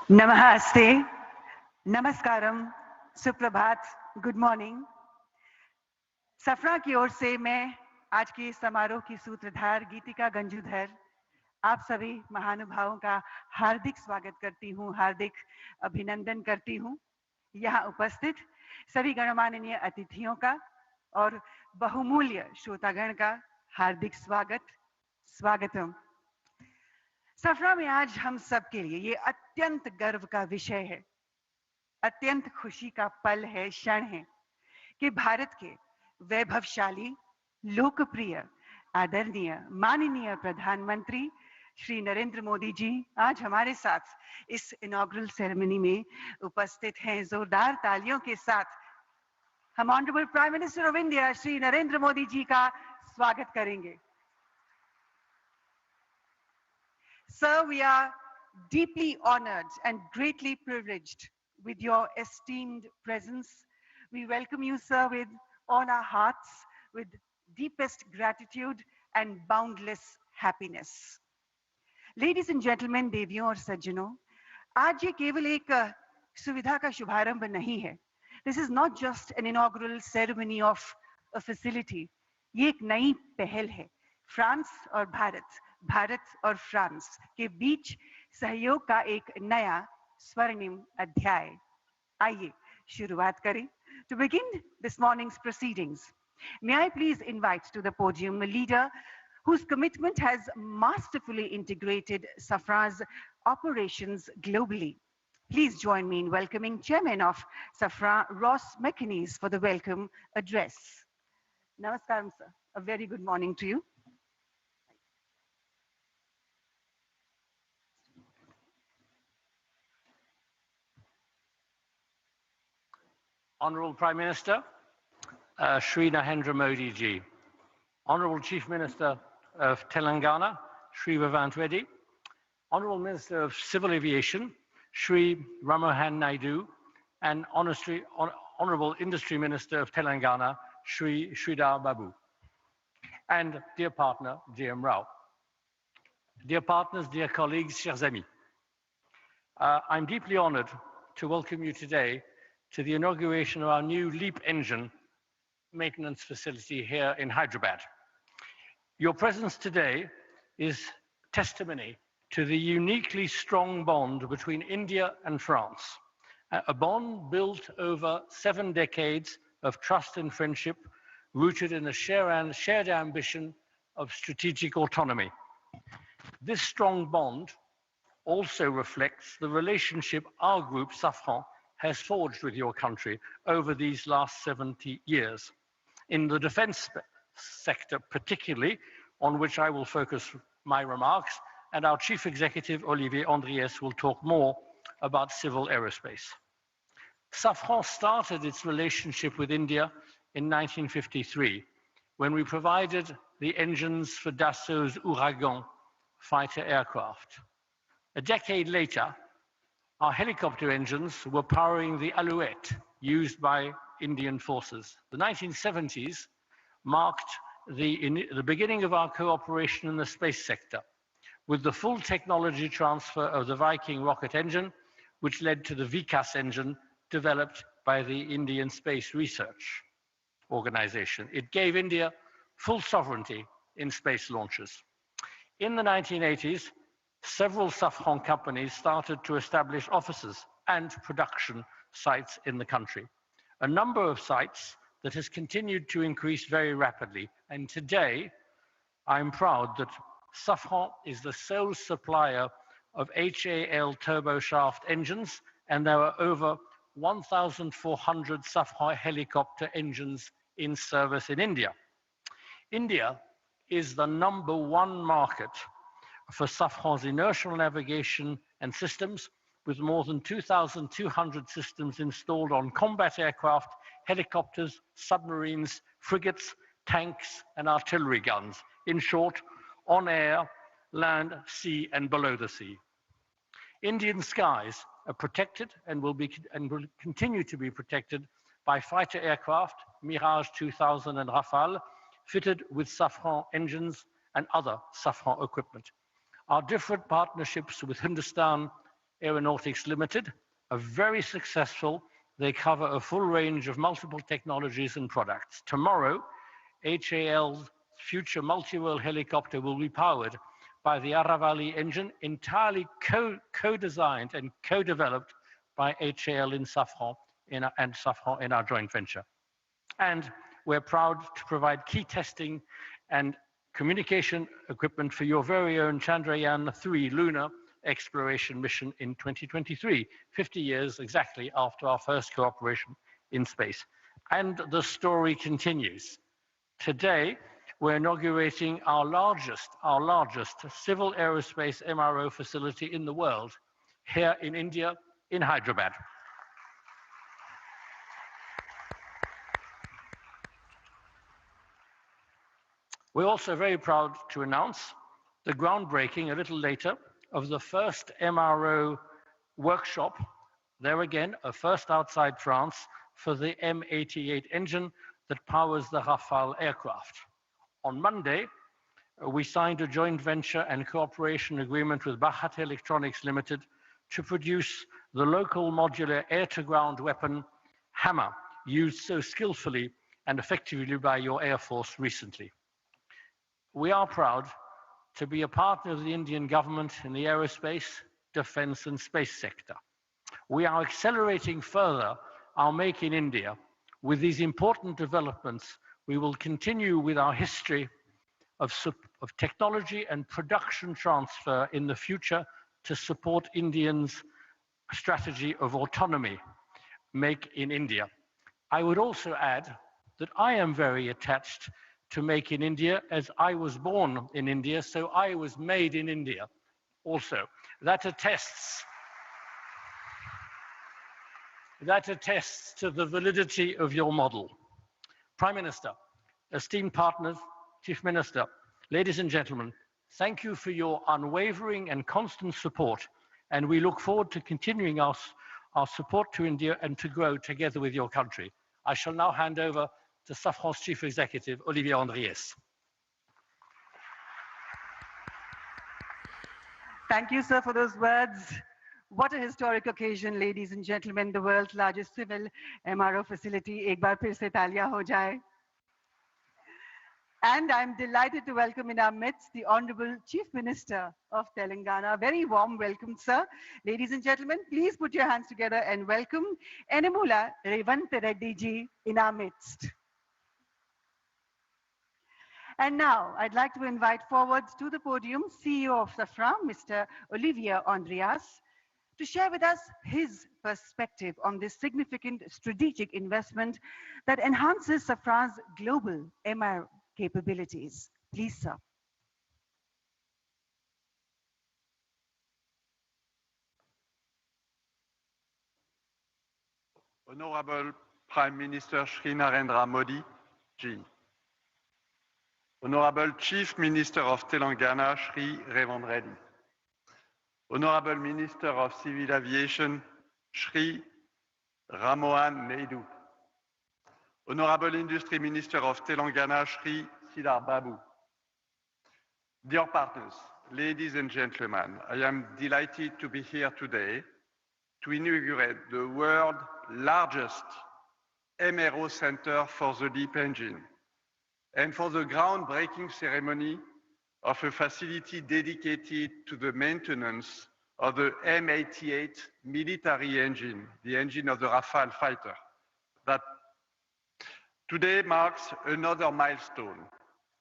Namaste, Namaskaram, Suprabhat, Good morning. सफरा की ओर से मैं आज के समारोह की सूत्रधार गीतिका गंजूधर आप सभी महानुभावों का हार्दिक स्वागत करती हूँ, हार्दिक अभिनंदन करती हूँ। यहाँ उपस्थित सभी गणमाननीय अतिथियों का और बहुमूल्य श्रोतागण का हार्दिक स्वागतम। सफरा में आज हम सब के लिए ये अत्यंत गर्व का विषय है, अत्यंत खुशी का पल है, क्षण है कि भारत के वैभवशाली, लोकप्रिय, आदरणीय, माननीय प्रधानमंत्री श्री नरेंद्र मोदी जी आज हमारे साथ इस इनॉग्रल सेरेमनी में उपस्थित हैं। जोरदार तालियों के साथ हम honourable prime minister of India Shri Narendra Modi ji का स्वागत करेंगे। Sir, we are deeply honored and greatly privileged with your esteemed presence. We welcome you, sir, with all our hearts, with deepest gratitude and boundless happiness. Ladies and gentlemen, देवियों और सज्जनों, आज ये केवल एक सुविधा का शुभारंभ नहीं है. This is not just an inaugural ceremony of a facility. ये एक नई पहल है. फ्रांस और भारत और फ्रांस के बीच सहयोग का एक नया स्वर्णिम अध्याय. आइए शुरुआत करें. To begin this morning's proceedings, may I please invite to the podium a leader whose commitment has masterfully integrated Safran's operations globally. Please join me in welcoming Chairman of Safran, Ross McInnes, for the welcome address. Namaskaram, sir. A very good morning to you. Honorable Prime Minister, Shri Narendra Modi ji, Honorable Chief Minister of Telangana, Shri Vivant Reddy, Honorable Minister of Civil Aviation, Shri Ramohan Naidu, and Honorable Industry Minister of Telangana, Shri Sridhar Babu, and dear partner, J.M. Rao. Dear partners, dear colleagues, chers amis, I'm deeply honored to welcome you today to the inauguration of our new LEAP engine maintenance facility here in Hyderabad. Your presence today is testimony to the uniquely strong bond between India and France, a bond built over 7 decades of trust and friendship, rooted in a shared ambition of strategic autonomy. This strong bond also reflects the relationship our group, Safran, has forged with your country over these last 70 years. In the defense sector particularly, on which I will focus my remarks, and our Chief Executive, Olivier Andriès, will talk more about civil aerospace. Safran started its relationship with India in 1953, when we provided the engines for Dassault's Ouragan fighter aircraft. A decade later, our helicopter engines were powering the Alouette used by Indian forces. The 1970s marked the beginning of our cooperation in the space sector, with the full technology transfer of the Viking rocket engine, which led to the Vikas engine developed by the Indian Space Research Organization. It gave India full sovereignty in space launches. In the 1980s, several Safran companies started to establish offices and production sites in the country. A number of sites that has continued to increase very rapidly. And today, I'm proud that Safran is the sole supplier of HAL turboshaft engines, and there are over 1,400 Safran helicopter engines in service in India. India is the #1 market for Safran's inertial navigation and systems, with more than 2,200 systems installed on combat aircraft, helicopters, submarines, frigates, tanks, and artillery guns. In short, on air, land, sea, and below the sea. Indian skies are protected and will continue to be protected by fighter aircraft, Mirage 2000 and Rafale, fitted with Safran engines and other Safran equipment. Our different partnerships with Hindustan Aeronautics Limited are very successful. They cover a full range of multiple technologies and products. Tomorrow, HAL's future multi-role helicopter will be powered by the Aravali engine, entirely co-designed and co-developed by HAL and Safran in our joint venture. And we're proud to provide key testing and communication equipment for your very own Chandrayaan-3 lunar exploration mission in 2023, 50 years exactly after our first cooperation in space. And the story continues. Today, we're inaugurating our largest civil aerospace MRO facility in the world, here in India, in Hyderabad. We're also very proud to announce the groundbreaking a little later of the first MRO workshop, there again, a first outside France, for the M88 engine that powers the Rafale aircraft. On Monday, we signed a joint venture and cooperation agreement with Bharat Electronics Limited to produce the local modular air-to-ground weapon Hammer, used so skillfully and effectively by your Air Force recently. We are proud to be a partner of the Indian government in the aerospace, defense, and space sector. We are accelerating further our Make in India. With these important developments, we will continue with our history of technology and production transfer in the future to support Indians' strategy of autonomy, Make in India. I would also add that I am very attached to Make in India, as I was born in India, so I was made in India also. That attests to the validity of your model. Prime Minister, esteemed partners, Chief Minister, ladies and gentlemen, thank you for your unwavering and constant support, and we look forward to continuing our support to India and to grow together with your country. I shall now hand over to Safran's Chief Executive, Olivier Andriès. Thank you, sir, for those words. What a historic occasion, ladies and gentlemen, the world's largest civil MRO facility. Ek baar phir se taaliyan ho jaye. And I'm delighted to welcome in our midst the Honorable Chief Minister of Telangana. Very warm welcome, sir. Ladies and gentlemen, please put your hands together and welcome Enamula Revant Reddy ji in our midst. And now, I'd like to invite forward to the podium CEO of Safran, Mr. Olivier Andriès, to share with us his perspective on this significant strategic investment that enhances Safran's global MRO capabilities. Please, sir. Honorable Prime Minister Shri Narendra Modi ji, Honorable Chief Minister of Telangana Shri Revan Reddy, Honorable Minister of Civil Aviation Shri Ramohan Naidu, Honorable Industry Minister of Telangana Shri Siddhar Babu. Dear partners, ladies and gentlemen, I am delighted to be here today to inaugurate the world's largest MRO center for the LEAP engine and for the groundbreaking ceremony of a facility dedicated to the maintenance of the M88 military engine, the engine of the Rafale fighter. That today marks another milestone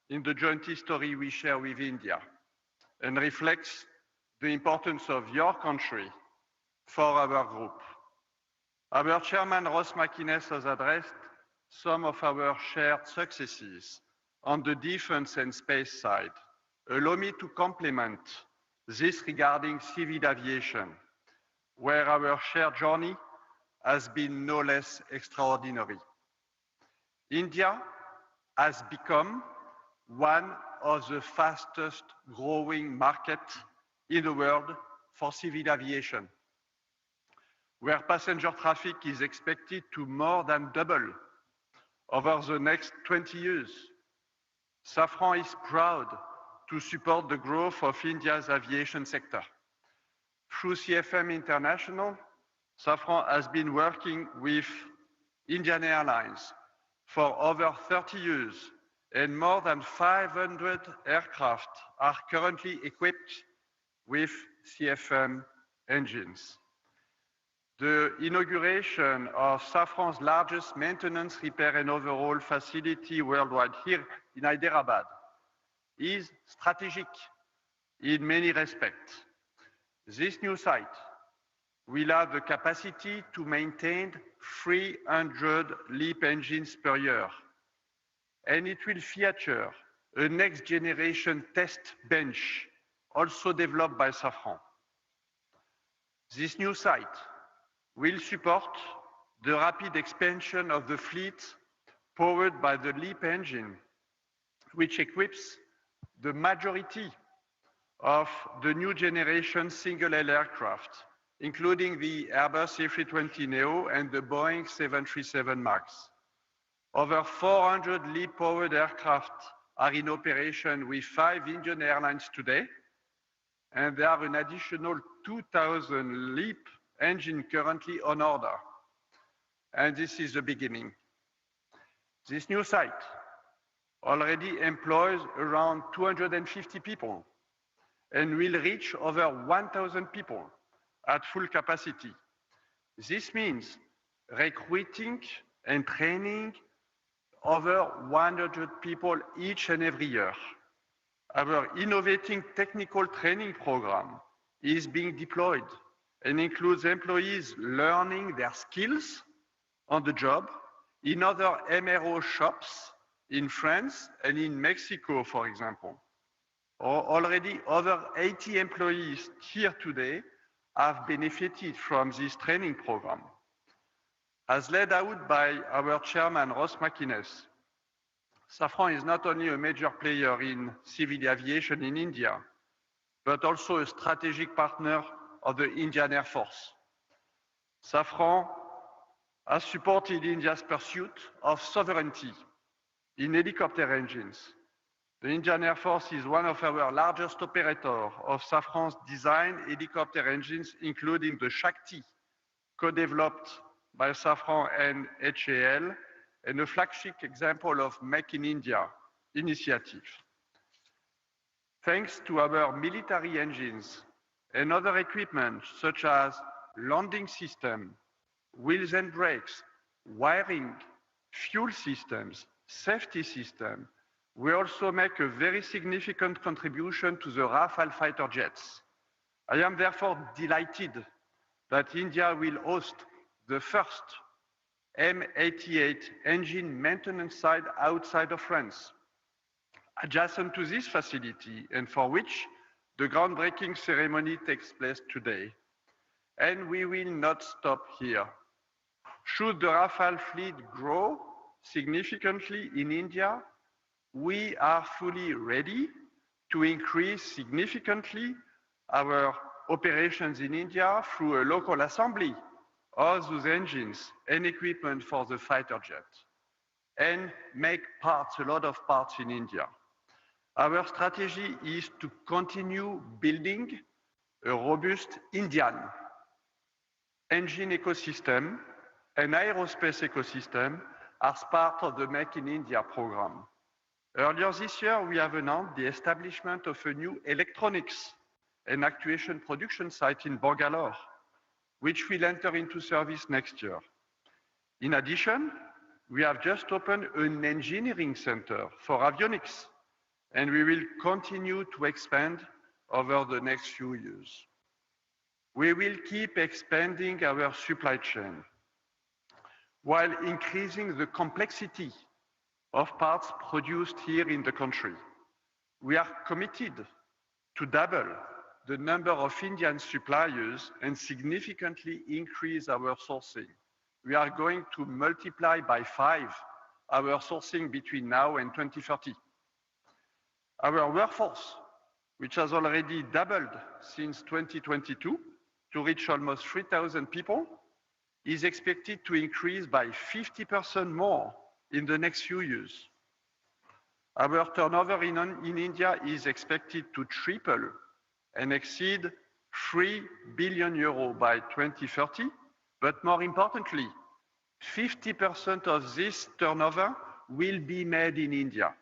in the joint history we share with India and reflects the importance of your country for our group. Our chairman, Ross McInnes, has addressed some of our shared successes on the defense and space side. Allow me to complement this regarding civil aviation, where our shared journey has been no less extraordinary. India has become one of the fastest growing markets in the world for civil aviation. where passenger traffic is expected to more than double over the next 20 years. Safran is proud to support the growth of India's aviation sector. Through CFM International, Safran has been working with Indian Airlines for over 30 years, and more than 500 aircraft are currently equipped with CFM engines. The inauguration of Safran's largest maintenance, repair and overhaul facility worldwide here in Hyderabad is strategic in many respects. This new site will have the capacity to maintain 300 LEAP engines per year, and it will feature a next generation test bench also developed by Safran. This new site will support the rapid expansion of the fleet powered by the LEAP engine, which equips the majority of the new generation single-aisle aircraft, including the Airbus A320neo and the Boeing 737 MAX. Over 400 LEAP-powered aircraft are in operation with 5 Indian airlines today, and there are an additional 2,000 LEAP engines currently on order. And this is the beginning. This new site already employs around 250 people and will reach over 1,000 people at full capacity. This means recruiting and training over 100 people each and every year. Our innovating technical training program is being deployed and includes employees learning their skills on the job in other MRO shops in France and in Mexico, for example. Already over 80 employees here today have benefited from this training program. As laid out by our chairman, Ross McInnes, Safran is not only a major player in civil aviation in India, but also a strategic partner of the Indian Air Force. Safran has supported India's pursuit of sovereignty in helicopter engines. The Indian Air Force is one of our largest operators of Safran's designed helicopter engines, including the Shakti, co-developed by Safran and HAL, and a flagship example of Make in India initiative. Thanks to our military engines and other equipment such as landing system, wheels and brakes, wiring, fuel systems, safety system, we also make a very significant contribution to the Rafale fighter jets. I am therefore delighted that India will host the first M88 engine maintenance site outside of France, adjacent to this facility, and for which the groundbreaking ceremony takes place today. And we will not stop here. Should the Rafale fleet grow significantly in India, we are fully ready to increase significantly our operations in India through a local assembly of those engines and equipment for the fighter jet, and make parts, a lot of parts in India. Our strategy is to continue building a robust Indian engine ecosystem and aerospace ecosystem as part of the Make in India program. Earlier this year, we have announced the establishment of a new electronics and actuation production site in Bangalore, which will enter into service next year. In addition, we have just opened an engineering center for avionics, and we will continue to expand over the next few years. We will keep expanding our supply chain while increasing the complexity of parts produced here in the country. We are committed to double the number of Indian suppliers and significantly increase our sourcing. We are going to multiply by 5 our sourcing between now and 2030. Our workforce, which has already doubled since 2022 to reach almost 3,000 people, is expected to increase by 50% more in the next few years. Our turnover in India is expected to triple and exceed 3 billion euros by 2030, but more importantly, 50% of this turnover will be made in India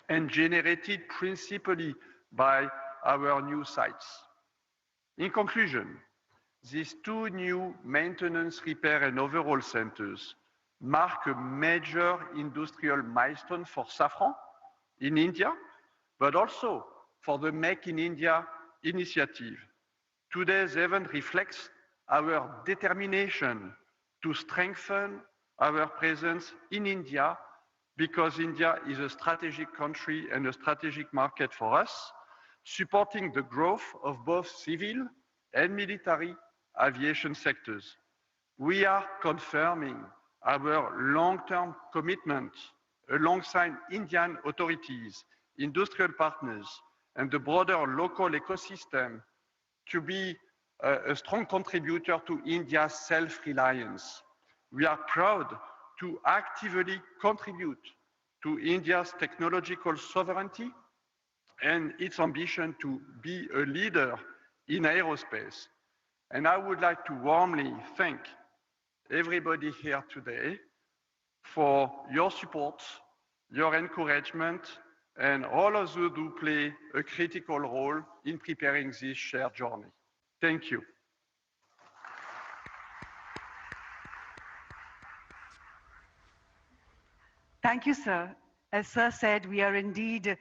and generated principally by our new sites. In conclusion, these two new maintenance, repair, and overhaul centers mark a major industrial milestone for Safran in India, but also for the Make in India initiative. Today's event reflects our determination to strengthen our presence in India because India is a strategic country and a strategic market for us, supporting the growth of both civil and military aviation sectors. We are confirming our long-term commitment alongside Indian authorities, industrial partners, and the broader local ecosystem to be a strong contributor to India's self-reliance. We are proud to actively contribute to India's technological sovereignty and its ambition to be a leader in aerospace. And I would like to warmly thank everybody here today for your support, your encouragement, and all of you who play a critical role in preparing this shared journey. Thank you. Thank you, sir. As sir said, we are indeed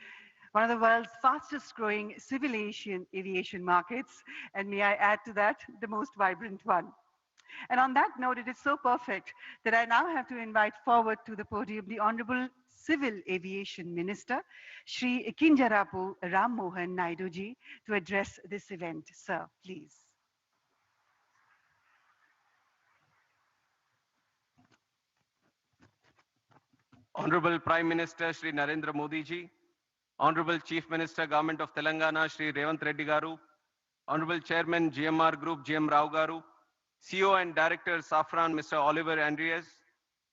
one of the world's fastest growing civil aviation markets, and may I add to that, the most vibrant one. And on that note, it is so perfect that I now have to invite forward to the podium the Honorable Civil Aviation Minister, Shri Kinjarapu Ram Mohan Naidu ji, to address this event. Sir, please. Honorable Prime Minister Shri Narendra Modi ji, Honorable Chief Minister Government of Telangana Shri Revanth Reddy garu, Honorable Chairman GMR Group GM Rao garu, CEO and Director Safran Mr. Oliver Andreas,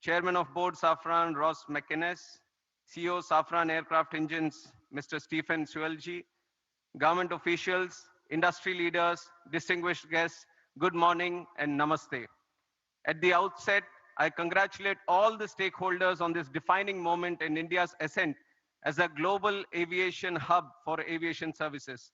Chairman of Board Safran Ross McInnes, CEO Safran Aircraft Engines Mr. Stephen Suelji, government officials, industry leaders, distinguished guests, good morning and namaste. At the outset, I congratulate all the stakeholders on this defining moment in India's ascent as a global aviation hub for aviation services.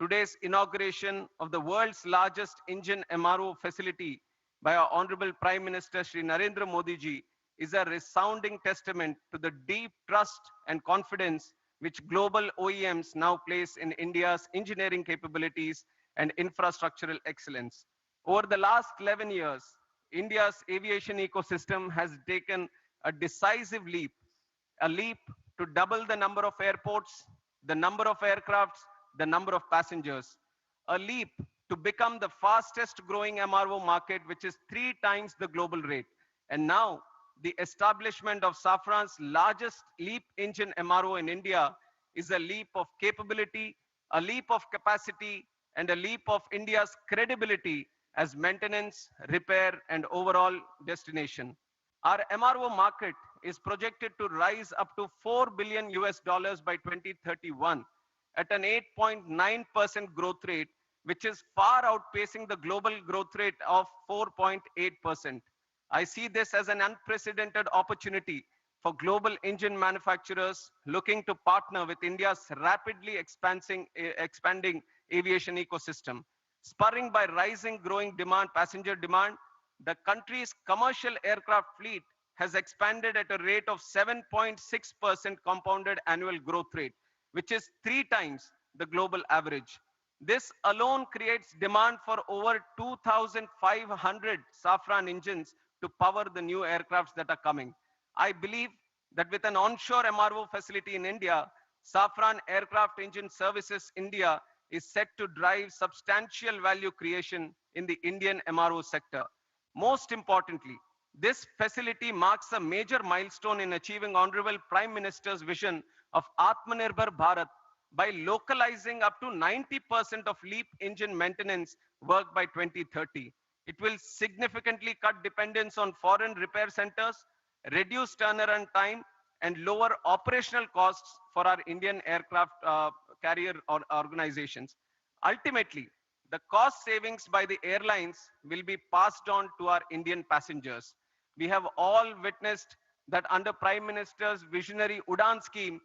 Today's inauguration of the world's largest engine MRO facility by our Honorable Prime Minister Shri Narendra Modi ji is a resounding testament to the deep trust and confidence which global OEMs now place in India's engineering capabilities and infrastructural excellence. Over the last 11 years, India's aviation ecosystem has taken a decisive leap, a leap to double the number of airports, the number of aircrafts, the number of passengers, a leap to become the fastest growing MRO market, which is 3 times the global rate. And now the establishment of Safran's largest LEAP engine MRO in India is a leap of capability, a leap of capacity, and a leap of India's credibility as maintenance, repair, and overall destination. Our MRO market is projected to rise up to $4 billion by 2031 at an 8.9% growth rate, which is far outpacing the global growth rate of 4.8%. I see this as an unprecedented opportunity for global engine manufacturers looking to partner with India's rapidly expanding aviation ecosystem. Spurring by rising growing demand, passenger demand, the country's commercial aircraft fleet has expanded at a rate of 7.6% compounded annual growth rate, which is 3 times the global average. This alone creates demand for over 2,500 Safran engines to power the new aircrafts that are coming. I believe that with an onshore MRO facility in India, Safran Aircraft Engine Services India is set to drive substantial value creation in the Indian MRO sector. Most importantly, this facility marks a major milestone in achieving Honorable Prime Minister's vision of Atmanirbhar Bharat by localizing up to 90% of LEAP engine maintenance work by 2030. It will significantly cut dependence on foreign repair centers, reduce turnaround time, and lower operational costs for our Indian aircraft carrier organizations. Ultimately, the cost savings by the airlines will be passed on to our Indian passengers. We have all witnessed that under Prime Minister's visionary Udan scheme,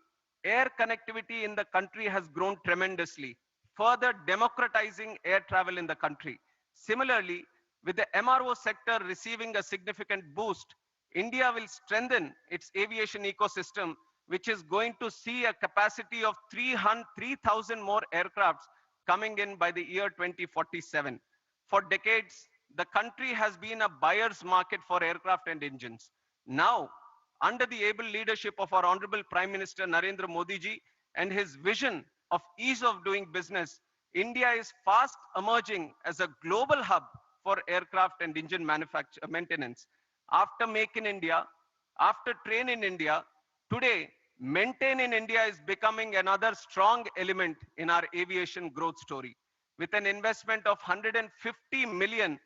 air connectivity in the country has grown tremendously, further democratizing air travel in the country. Similarly, with the MRO sector receiving a significant boost, India will strengthen its aviation ecosystem, which is going to see a capacity of 3,000 more aircrafts coming in by the year 2047. For decades, the country has been a buyer's market for aircraft and engines. Now, under the able leadership of our Honorable Prime Minister Narendra Modi ji and his vision of ease of doing business, India is fast emerging as a global hub for aircraft and engine manufacture maintenance. After Make in India, after Train in India, today Maintain in India is becoming another strong element in our aviation growth story. With an investment of 150 million,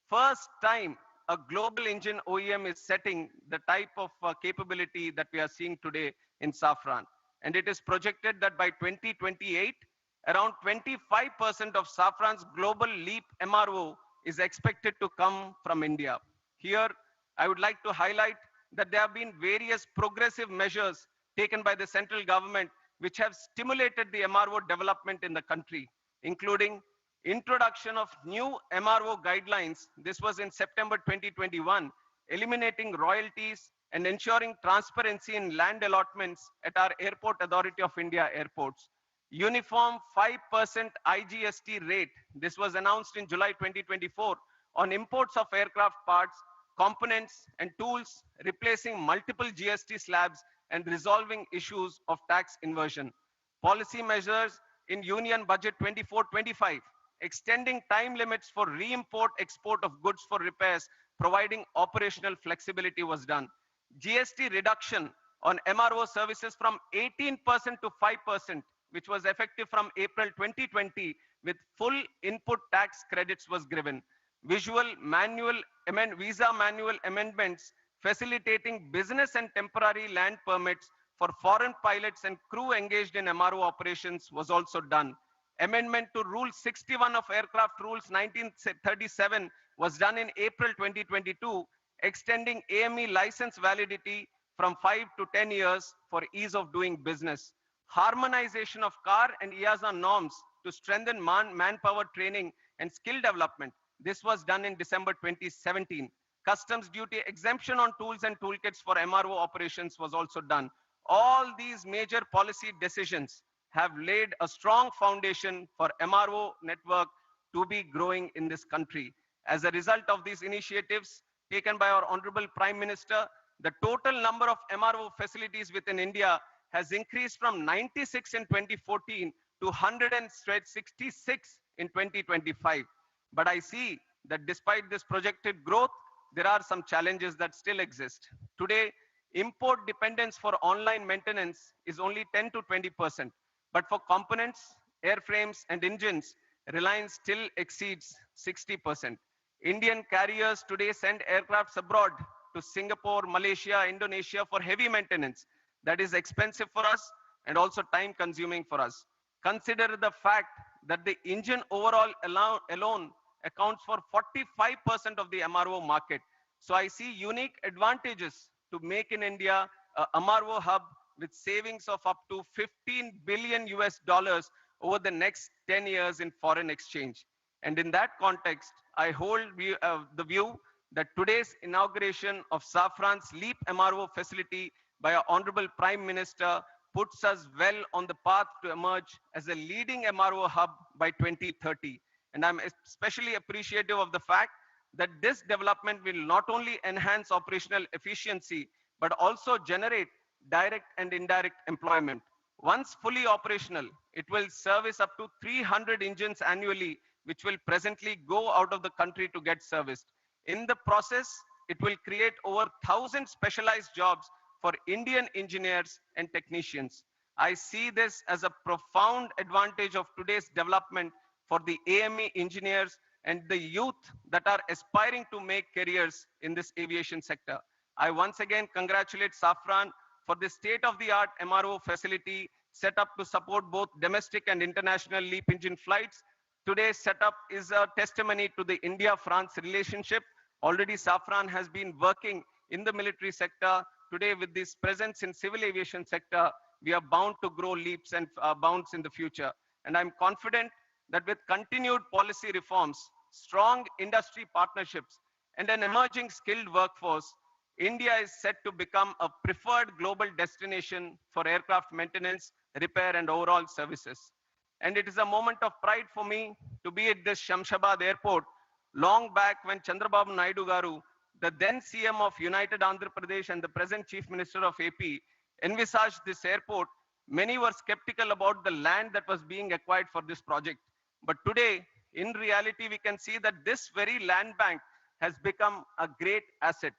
first time a global engine OEM is setting the type of capability that we are seeing today in Safran. And it is projected that by 2028, around 25% of Safran's global LEAP MRO is expected to come from India. Here, I would like to highlight that there have been various progressive measures taken by the central government which have stimulated the MRO development in the country, including introduction of new MRO guidelines. This was in September 2021, eliminating royalties and ensuring transparency in land allotments at our Airport Authority of India airports. Uniform 5% IGST rate. This was announced in July 2024 on imports of aircraft parts, components and tools, replacing multiple GST slabs and resolving issues of tax inversion. Policy measures in Union Budget 24-25, extending time limits for re-import export of goods for repairs, providing operational flexibility was done. GST reduction on MRO services from 18% to 5%, which was effective from April 2020, with full input tax credits was given. Visa manual amendments facilitating business and temporary land permits for foreign pilots and crew engaged in MRO operations was also done. Amendment to Rule 61 of Aircraft Rules 1937 was done in April 2022, extending AME license validity from 5 to 10 years for ease of doing business. Harmonization of CAR and EASA norms to strengthen manpower training and skill development. This was done in December 2017. Customs duty exemption on tools and toolkits for MRO operations was also done. All these major policy decisions have laid a strong foundation for MRO network to be growing in this country. As a result of these initiatives taken by our Honorable Prime Minister, the total number of MRO facilities within India has increased from 96 in 2014 to 166 in 2025. But I see that despite this projected growth, there are some challenges that still exist. Today, import dependence for online maintenance is only 10 to 20%. But for components, airframes, and engines, reliance still exceeds 60%. Indian carriers today send aircrafts abroad to Singapore, Malaysia, Indonesia for heavy maintenance. That is expensive for us and also time consuming for us. Consider the fact that the engine overall alone accounts for 45% of the MRO market. So I see unique advantages to make in India a MRO hub with savings of up to 15 billion US dollars over the next 10 years in foreign exchange. And in that context, I hold the view that today's inauguration of Safran's LEAP MRO facility by our Honorable Prime Minister puts us well on the path to emerge as a leading MRO hub by 2030. And I'm especially appreciative of the fact that this development will not only enhance operational efficiency, but also generate direct and indirect employment. Once fully operational, it will service up to 300 engines annually, which will presently go out of the country to get serviced. In the process, it will create over 1,000 specialized jobs for Indian engineers and technicians. I see this as a profound advantage of today's development for the AME engineers and the youth that are aspiring to make careers in this aviation sector. I once again congratulate Safran for the state-of-the-art MRO facility set up to support both domestic and international LEAP engine flights. Today's setup is a testimony to the India-France relationship. Already Safran has been working in the military sector. Today, with this presence in civil aviation sector, we are bound to grow leaps and bounds in the future. And I'm confident that with continued policy reforms, strong industry partnerships, and an emerging skilled workforce, India is set to become a preferred global destination for aircraft maintenance, repair, and overall services. And it is a moment of pride for me to be at this Shamshabad airport long back when Chandrababu Naidu Garu, the then CM of United Andhra Pradesh and the present Chief Minister of AP, envisaged this airport. Many were skeptical about the land that was being acquired for this project. But today, in reality, we can see that this very land bank has become a great asset.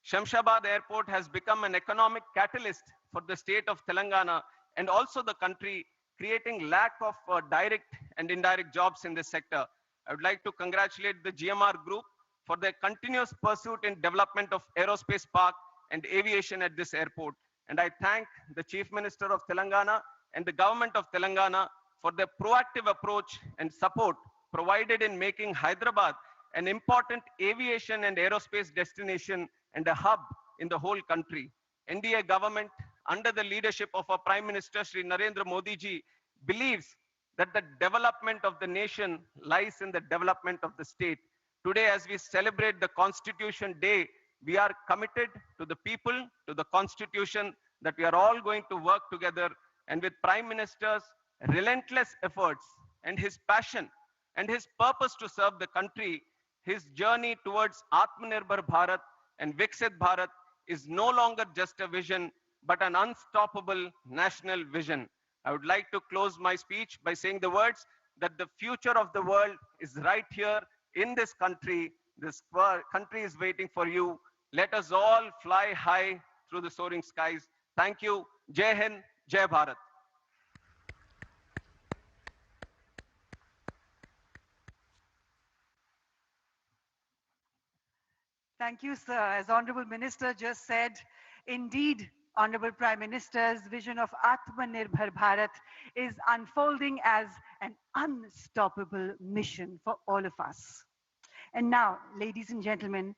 Shamshabad Airport has become an economic catalyst for the state of Telangana and also the country, creating lack of direct and indirect jobs in this sector. I would like to congratulate the GMR Group for their continuous pursuit in development of aerospace park and aviation at this airport. And I thank the Chief Minister of Telangana and the government of Telangana for their proactive approach and support provided in making Hyderabad an important aviation and aerospace destination and a hub in the whole country. NDA government, under the leadership of our Prime Minister, Shri Narendra Modi ji, believes that the development of the nation lies in the development of the state. Today, as we celebrate the Constitution Day, we are committed to the people, to the Constitution, that we are all going to work together. And with Prime Minister's relentless efforts and his passion and his purpose to serve the country, his journey towards Atmanirbhar Bharat and Viksit Bharat is no longer just a vision, but an unstoppable national vision. I would like to close my speech by saying the words that the future of the world is right here in this country. This country is waiting for you. Let us all fly high through the soaring skies. Thank you. Jai Hind, Jai Bharat. Thank you, sir. As Honorable Minister just said, indeed, Honorable Prime Minister's vision of Atmanirbhar Bharat is unfolding as an unstoppable mission for all of us. And now, ladies and gentlemen,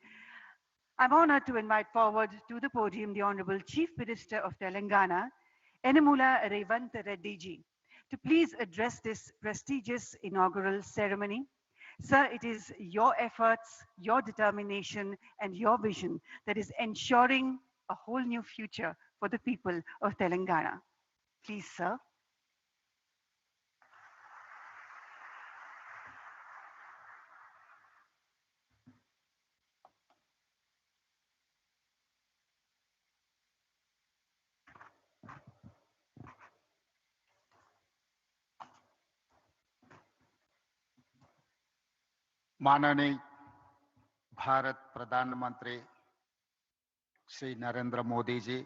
I'm honored to invite forward to the podium the Honorable Chief Minister of Telangana, Yennamula Revanth Reddy ji, to please address this prestigious inaugural ceremony. Sir, it is your efforts, your determination, and your vision that is ensuring a whole new future for the people of Telangana. Please, sir. माननीय भारत प्रधानमंत्री श्री नरेंद्र मोदी जी,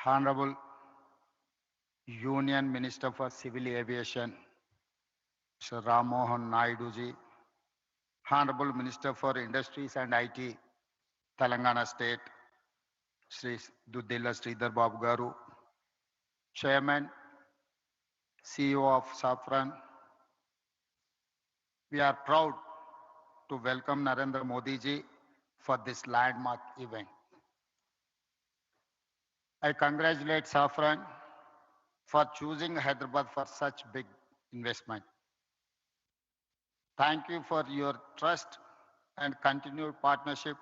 Honorable Union Minister for Civil Aviation, Sir Ram Mohan Naidu ji, Honorable Minister for Industries and IT, Telangana State, Sri Duddilla Sridhar Babu Garu, Chairman, CEO of Safran. We are proud to welcome Narendra Modi ji for this landmark event. I congratulate Safran for choosing Hyderabad for such big investment. Thank you for your trust and continued partnership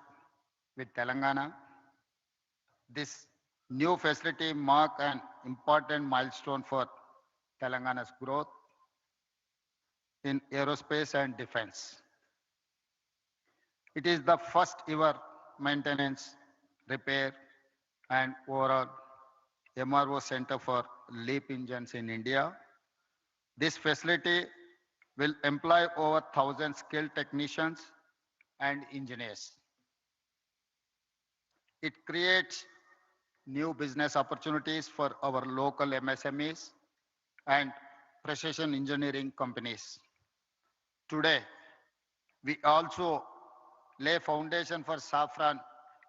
with Telangana. This new facility marks an important milestone for Telangana's growth in aerospace and defense. It is the first ever maintenance, repair, and overall MRO center for LEAP engines in India. This facility will employ over 1,000 skilled technicians and engineers. It creates new business opportunities for our local MSMEs and precision engineering companies. Today, we also lay foundation for Safran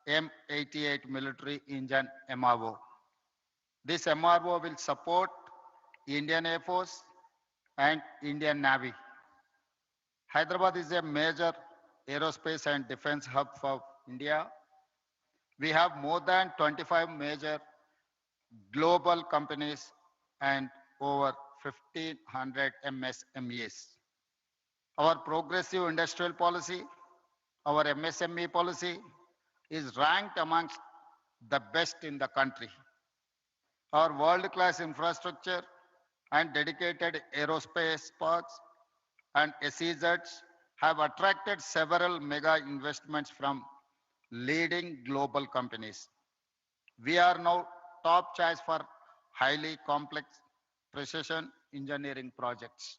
M88 military engine MRO. This MRO will support Indian Air Force and Indian Navy. Hyderabad is a major aerospace and defense hub for India. We have more than 25 major global companies and over 1,500 MSMEs. Our progressive industrial policy, our MSME policy is ranked amongst the best in the country. Our world-class infrastructure and dedicated aerospace parks and SEZs have attracted several mega investments from leading global companies. We are now top choice for highly complex precision engineering projects.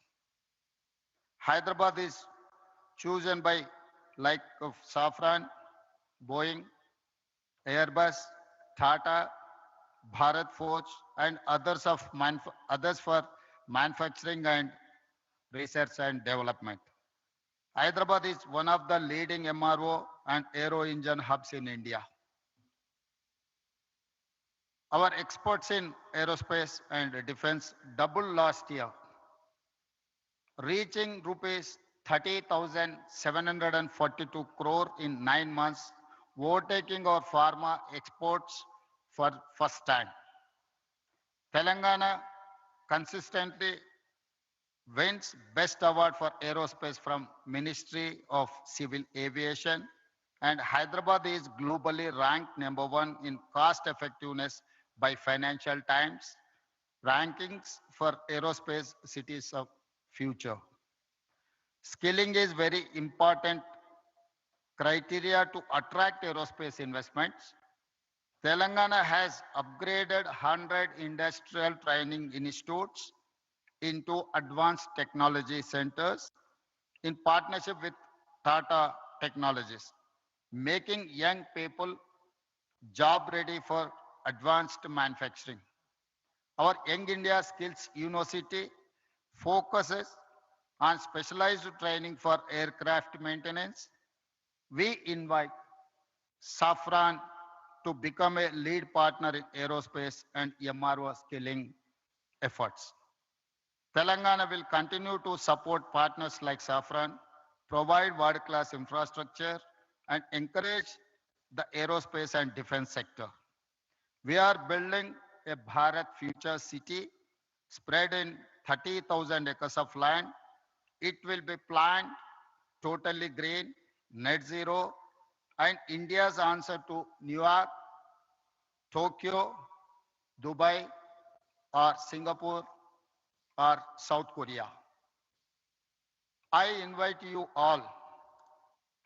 Hyderabad is chosen by like of Safran, Boeing, Airbus, Tata, Bharat Forge, and others for manufacturing and research and development. Hyderabad is one of the leading MRO and aero engine hubs in India. Our exports in aerospace and defense doubled last year, reaching rupees 30,742 crore in 9 months, overtaking our pharma exports for first time. Telangana consistently wins Best Award for Aerospace from Ministry of Civil Aviation, and Hyderabad is globally ranked #1 in cost effectiveness by Financial Times rankings for aerospace cities of future. Skilling is very important criteria to attract aerospace investments. Telangana has upgraded 100 industrial training institutes into advanced technology centers in partnership with Tata Technologies, making young people job ready for advanced manufacturing. Our Young India Skills University focuses on specialized training for aircraft maintenance. We invite Safran to become a lead partner in aerospace and MRO skilling efforts. Telangana will continue to support partners like Safran, provide world-class infrastructure, and encourage the aerospace and defense sector. We are building a Bharat Future City spread in 30,000 acres of land. It will be planned totally green, net zero, and India's answer to New York, Tokyo, Dubai, or Singapore, or South Korea. I invite you all,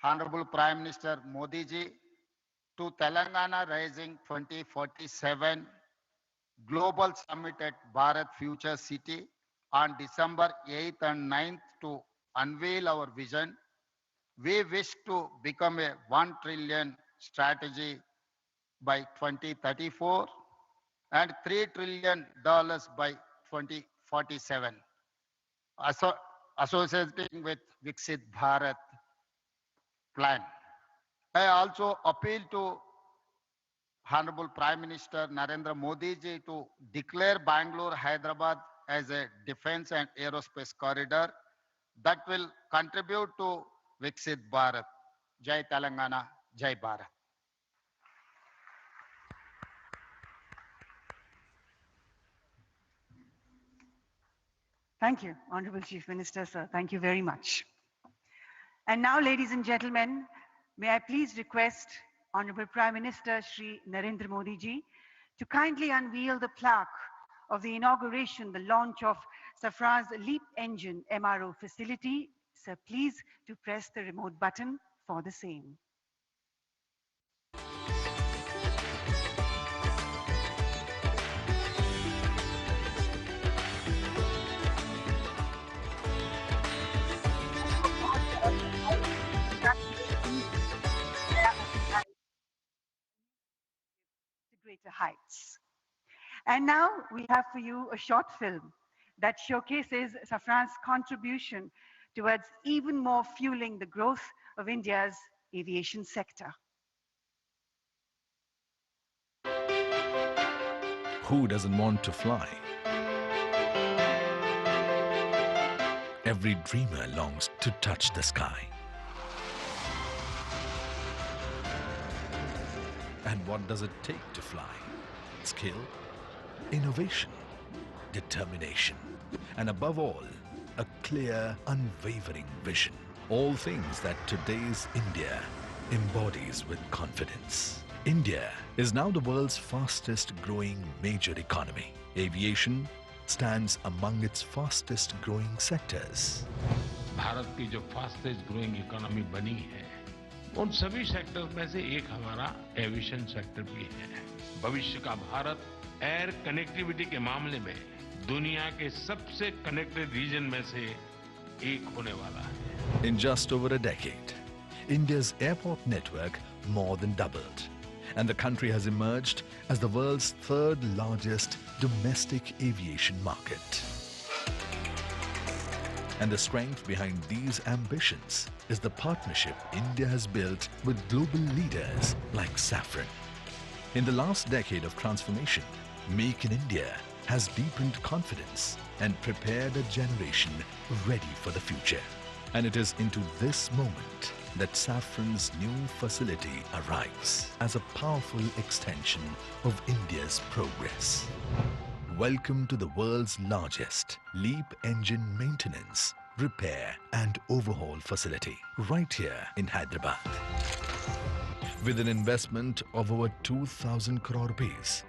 Honorable Prime Minister Modi ji, to Telangana Rising 2047 Global Summit at Bharat Future City on December 8th and 9th to unveil our vision. We wish to become a 1 trillion strategy by 2034 and $3 trillion by 2047, associating with Viksit Bharat plan. I also appeal to Honorable Prime Minister Narendra Modi ji to declare Bangalore, Hyderabad as a defense and aerospace corridor that will contribute to Viksit Bharat. Jai Telangana, Jai Bharat. Thank you, Honorable Chief Minister, sir. Thank you very much. And now, ladies and gentlemen, may I please request Honorable Prime Minister Shri Narendra Modi ji to kindly unveil the plaque of the inauguration, the launch of Safran's LEAP engine MRO facility. Sir, please to press the remote button for the same. To greater heights. And now we have for you a short film that showcases Safran's contribution towards even more fueling the growth of India's aviation sector. Who doesn't want to fly? Every dreamer longs to touch the sky. And what does it take to fly? Skill, innovation, determination, and above all, a clear, unwavering vision. All things that today's India embodies with confidence. India is now the world's fastest growing major economy. Aviation stands among its fastest growing sectors. Bharat की जो fastest growing economy बनी है उन सभी sector में से एक हमारा एविएशन सेक्टर भी है। भविष्य का भारत एयर कनेक्टिविटी के मामले में दुनिया के सबसे कनेक्टेड रीजन में से एक होने वाला है। In just over a decade, India's airport network more than doubled, and the country has emerged as the world's third largest domestic aviation market. And the strength behind these ambitions is the partnership India has built with global leaders like Safran. In the last decade of transformation, Make in India has deepened confidence and prepared a generation ready for the future. And it is into this moment that Safran's new facility arrives as a powerful extension of India's progress. Welcome to the world's largest LEAP engine maintenance, repair and overhaul facility right here in Hyderabad. With an investment of over 2,000 crore rupees,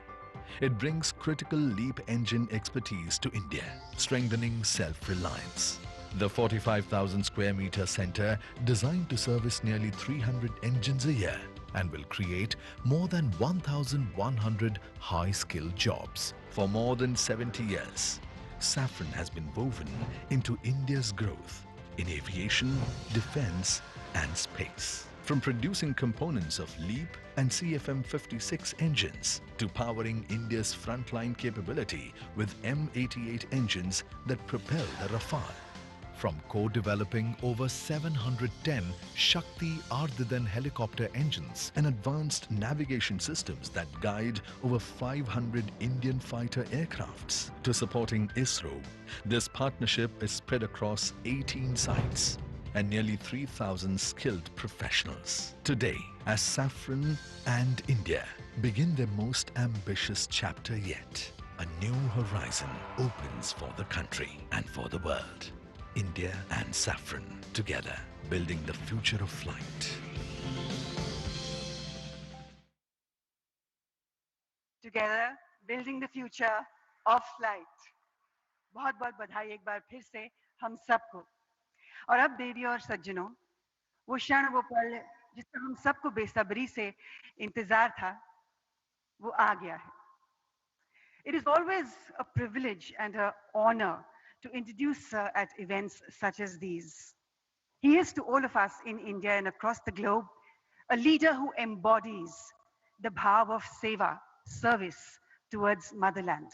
it brings critical LEAP engine expertise to India, strengthening self-reliance. The 45,000 square meter center designed to service nearly 300 engines a year and will create more than 1,100 high-skilled jobs. For more than 70 years, Safran has been woven into India's growth in aviation, defense and space. From producing components of LEAP and CFM56 engines to powering India's frontline capability with M88 engines that propel the Rafale. From co-developing over 710 Shakti Ardhadan helicopter engines and advanced navigation systems that guide over 500 Indian fighter aircrafts to supporting ISRO, this partnership is spread across 18 sites and nearly 3,000 skilled professionals. Today, as Safran and India begin their most ambitious chapter yet, a new horizon opens for the country and for the world. India and Safran together, building the future of flight. Together, building the future of flight. बहुत बहुत बधाई एक बार फिर से हम सबको। और अब देवी और सज्जनों, वो क्षण वो पल जिसका हम सबको बेसब्री से इंतजार था, वो आ गया है। It is always a privilege and an honor to introduce Sir at events such as these. He is to all of us in India and across the globe a leader who embodies the bhav of seva, service towards motherland.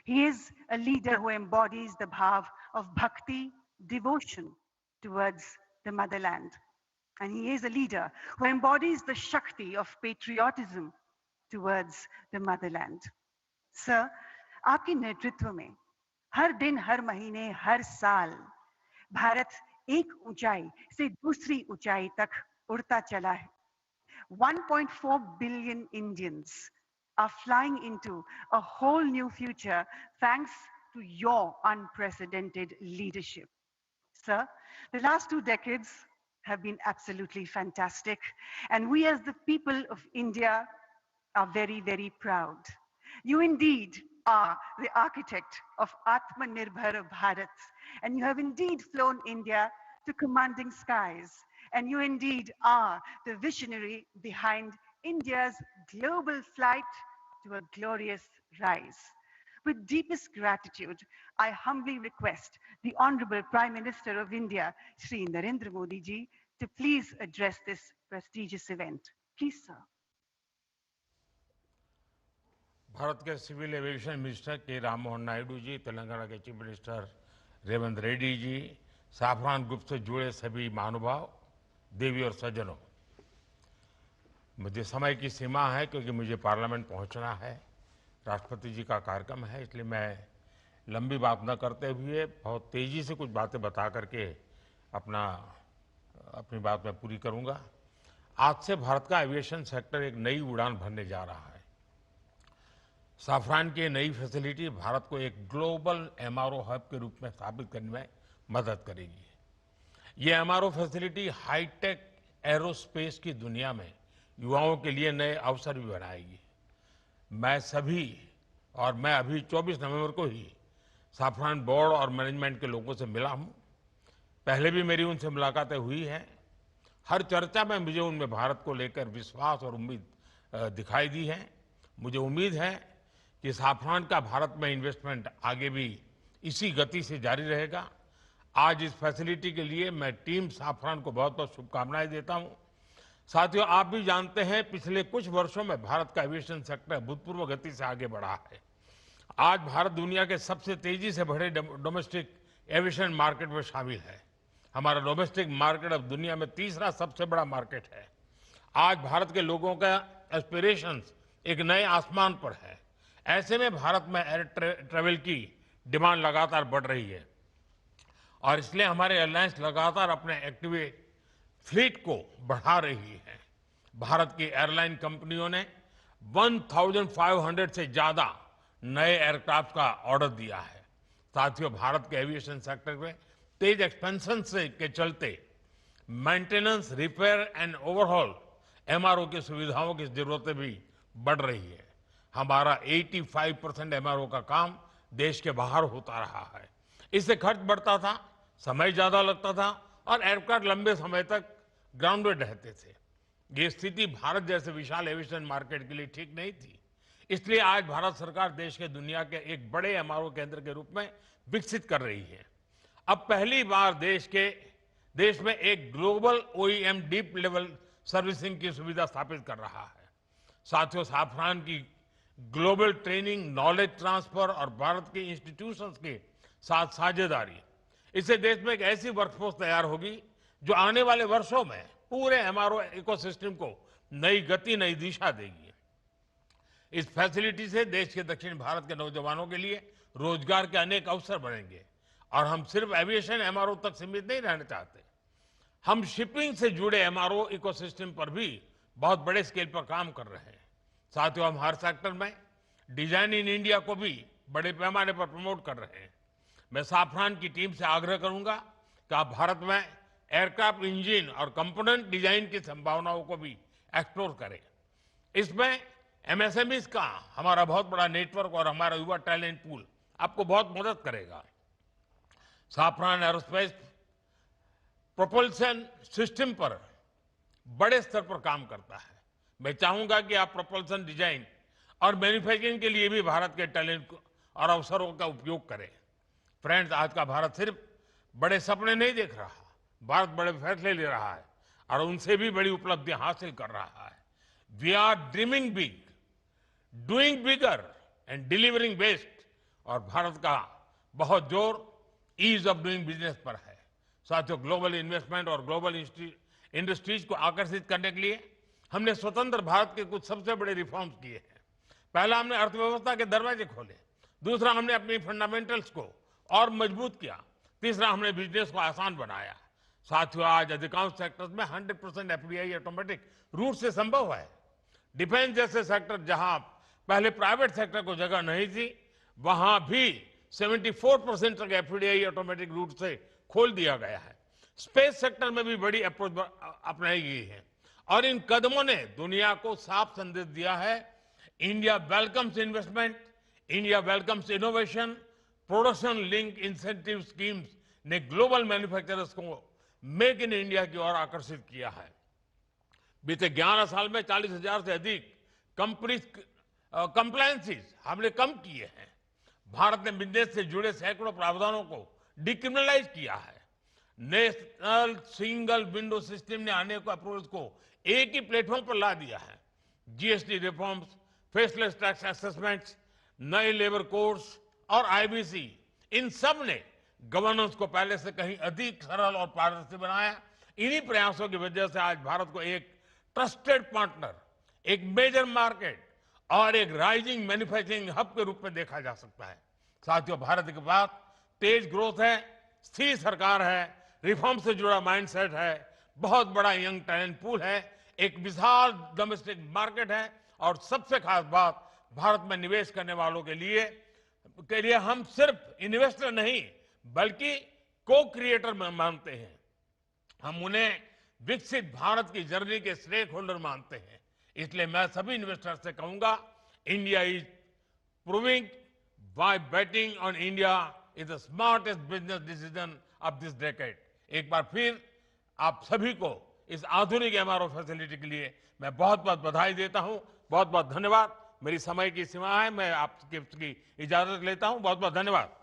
He is a leader who embodies the bhav of bhakti, devotion towards the motherland. And he is a leader who embodies the shakti of patriotism towards the motherland. Sir, आपके नेतृत्व में हर दिन, हर महीने, हर साल भारत एक ऊंचाई से दूसरी ऊंचाई तक उड़ता चला है. 1.4 billion Indians are flying into a whole new future thanks to your unprecedented leadership. Sir, the last 2 decades have been absolutely fantastic, and we as the people of India are very, very proud. You indeed are the architect of Atmanirbhar Bharat, and you have indeed flown India to commanding skies, and you indeed are the visionary behind India's global flight to a glorious rise. With deepest gratitude, I humbly request the Honorable Prime Minister of India, Shri Narendra Modi ji, to please address this prestigious event. Please, sir. Bharat के civil aviation minister के राम मोहन नायडू जी, तेलंगाना के chief minister Revanth Reddy ji, Safran group से जुड़े सभी महानुभाव, देवी और सज्जनों, मुझे समय की सीमा है क्योंकि मुझे पार्लियामेंट पहुंचना है, राष्ट्रपति जी का कार्यक्रम है, इसलिए मैं लंबी बात न करते हुए बहुत तेजी से कुछ बातें बता करके अपनी बात मैं पूरी करूंगा। आज से भारत का एविएशन सेक्टर एक नई उड़ान भरने जा रहा है। साफरान की नई फैसिलिटी भारत को एक ग्लोबल एमआरओ हब के रूप में स्थापित करने में मदद करेगी। ये एमआरओ फैसिलिटी हाईटेक एरोस्पेस की दुनिया में युवाओं के लिए नए अवसर भी बनाएगी। मैं अभी 24 नवंबर को ही साफरान बोर्ड और मैनेजमेंट के लोगों से मिला हूं। पहले भी मेरी उनसे मुलाकातें हुई हैं। हर चर्चा में मुझे उनमें भारत को लेकर विश्वास और उम्मीद दिखाई दी है। मुझे उम्मीद है कि साफरान का भारत में इन्वेस्टमेंट आगे भी इसी गति से जारी रहेगा। आज इस फैसिलिटी के लिए मैं टीम साफरान को बहुत बहुत शुभकामनाएं देता हूं। साथियों, आप भी जानते हैं पिछले कुछ वर्षों में भारत का एविएशन सेक्टर भूतपूर्व गति से आगे बढ़ा है। आज भारत दुनिया के सबसे तेजी से बढ़े डोमेस्टिक एविएशन मार्केट में शामिल है। हमारा डोमेस्टिक मार्केट अब दुनिया में तीसरा सबसे बड़ा मार्केट है। आज भारत के लोगों का एस्पिरेशंस एक नए आसमान पर है। ऐसे में भारत में एयर ट्रेवल की डिमांड लगातार बढ़ रही है और इसलिए हमारे एयरलाइंस लगातार अपने एक्टिव फ्लीट को बढ़ा रही है। भारत की एयरलाइन कंपनियों ने 1500 से ज्यादा नए एयरक्राफ्ट का ऑर्डर दिया है। साथियों, भारत के एविएशन सेक्टर में तेज एक्सपेंशन के चलते maintenance, repair and overhaul MRO की सुविधाओं की जरूरतें भी बढ़ रही है। हमारा 85% एमआरओ का काम देश के बाहर होता रहा है। इससे खर्च बढ़ता था, समय ज्यादा लगता था और एयरक्राफ्ट लंबे समय तक ग्राउंडेड रहते थे। ये स्थिति भारत जैसे विशाल एविएशन मार्केट के लिए ठीक नहीं थी। इसलिए आज भारत सरकार देश के दुनिया के एक बड़े एमआरओ केंद्र के रूप में विकसित कर रही है। अब पहली बार देश में एक global OEM deep level servicing की सुविधा स्थापित कर रहा है। साथियों, साफरान की ग्लोबल ट्रेनिंग, नॉलेज ट्रांसफर और भारत के इंस्टीट्यूशंस के साथ साझेदारी, इससे देश में एक ऐसी वर्कफोर्स तैयार होगी जो आने वाले वर्षों में पूरे एमआरओ इकोसिस्टम को नई गति, नई दिशा देगी। इस फैसिलिटी से देश के दक्षिण भारत के नौजवानों के लिए रोजगार के अनेक अवसर बनेंगे और हम सिर्फ एविएशन एमआरओ तक सीमित नहीं रहना चाहते। हम शिपिंग से जुड़े एमआरओ इकोसिस्टम पर भी बहुत बड़े स्केल पर काम कर रहे हैं। साथियों, हम हर सेक्टर में डिजाइन इन इंडिया को भी बड़े पैमाने पर प्रमोट कर रहे हैं। मैं साफरान की टीम से आग्रह करूंगा कि आप भारत में एयरक्राफ्ट इंजन और कंपोनेंट डिजाइन की संभावनाओं को भी एक्सप्लोर करें। इसमें एमएसएमईज का हमारा बहुत बड़ा नेटवर्क और हमारा युवा टैलेंट पूल आपको बहुत मदद करेगा। साफरान एरोस्पेस प्रोपल्शन सिस्टम पर बड़े स्तर पर काम करता है। मैं चाहूंगा कि आप प्रोपल्शन डिजाइन और मैन्युफैक्चरिंग के लिए भी भारत के टैलेंट और अवसरों का उपयोग करें। फ्रेंड्स, आज का भारत सिर्फ बड़े सपने नहीं देख रहा, भारत बड़े फैसले ले रहा है और उनसे भी बड़ी उपलब्धियां हासिल कर रहा है। We are dreaming big, doing bigger and delivering best. और भारत का बहुत जोर ईज ऑफ डूइंग बिजनेस पर है। साथियों, ग्लोबल इन्वेस्टमेंट और ग्लोबल इंडस्ट्रीज को आकर्षित करने के लिए हमने स्वतंत्र भारत के कुछ सबसे बड़े रिफॉर्म्स किए हैं। पहला, हमने अर्थव्यवस्था के दरवाजे खोले। दूसरा, हमने अपनी फंडामेंटल्स को और मजबूत किया। तीसरा, हमने बिजनेस को आसान बनाया। साथियों, आज अधिकांश सेक्टर्स में 100% एफडीआई ऑटोमेटिक रूट से संभव है। डिफेंस जैसे सेक्टर जहां पहले प्राइवेट सेक्टर को जगह नहीं थी, वहां भी 74% तक एफडीआई ऑटोमेटिक रूट से खोल दिया गया है। स्पेस सेक्टर में भी बड़ी अप्रोच अपनाई गई है और इन कदमों ने दुनिया को साफ संदेश दिया है, India welcomes investment, India welcomes innovation. Production link incentive schemes ने ग्लोबल मैन्युफैक्चरर्स को मेक इन इंडिया की ओर आकर्षित किया है। बीते 11 साल में 40,000 से अधिक कंप्लायंसेस हमने कम किए हैं। भारत ने बिजनेस से जुड़े सैकड़ों प्रावधानों को डिक्रिमिनलाइज किया है। नेशनल सिंगल विंडो सिस्टम ने अनेक अप्रोच को एक ही प्लेटफॉर्म पर ला दिया है। GST reforms, faceless tax assessments, नए लेबर कोड्स और आईबीसी, इन सब ने गवर्नेंस को पहले से कहीं अधिक सरल और पारदर्शी बनाया। इन्हीं प्रयासों की वजह से आज भारत को एक ट्रस्टेड पार्टनर, एक मेजर मार्केट और एक राइजिंग मैन्युफैक्चरिंग हब के रूप में देखा जा सकता है। साथियों, भारत के पास तेज ग्रोथ है, स्थिर सरकार है, रिफॉर्म से जुड़ा माइंडसेट है, बहुत बड़ा यंग टैलेंट पूल है, एक विशाल डोमेस्टिक मार्केट है और सबसे खास बात, भारत में निवेश करने वालों के लिए हम सिर्फ इन्वेस्टर नहीं बल्कि को क्रिएटर मानते हैं। हम उन्हें विकसित भारत की जर्नी के स्टेक होल्डर मानते हैं। इसलिए मैं सभी इन्वेस्टर से कहूंगा, India is proving why betting on India is the smartest business decision of this decade। एक बार फिर आप सभी को इस आधुनिक एमआरओ फैसिलिटी के लिए मैं बहुत बहुत बधाई देता हूं। बहुत बहुत धन्यवाद। मेरी समय की सीमा है, मैं आपकी इजाजत लेता हूं। बहुत बहुत धन्यवाद।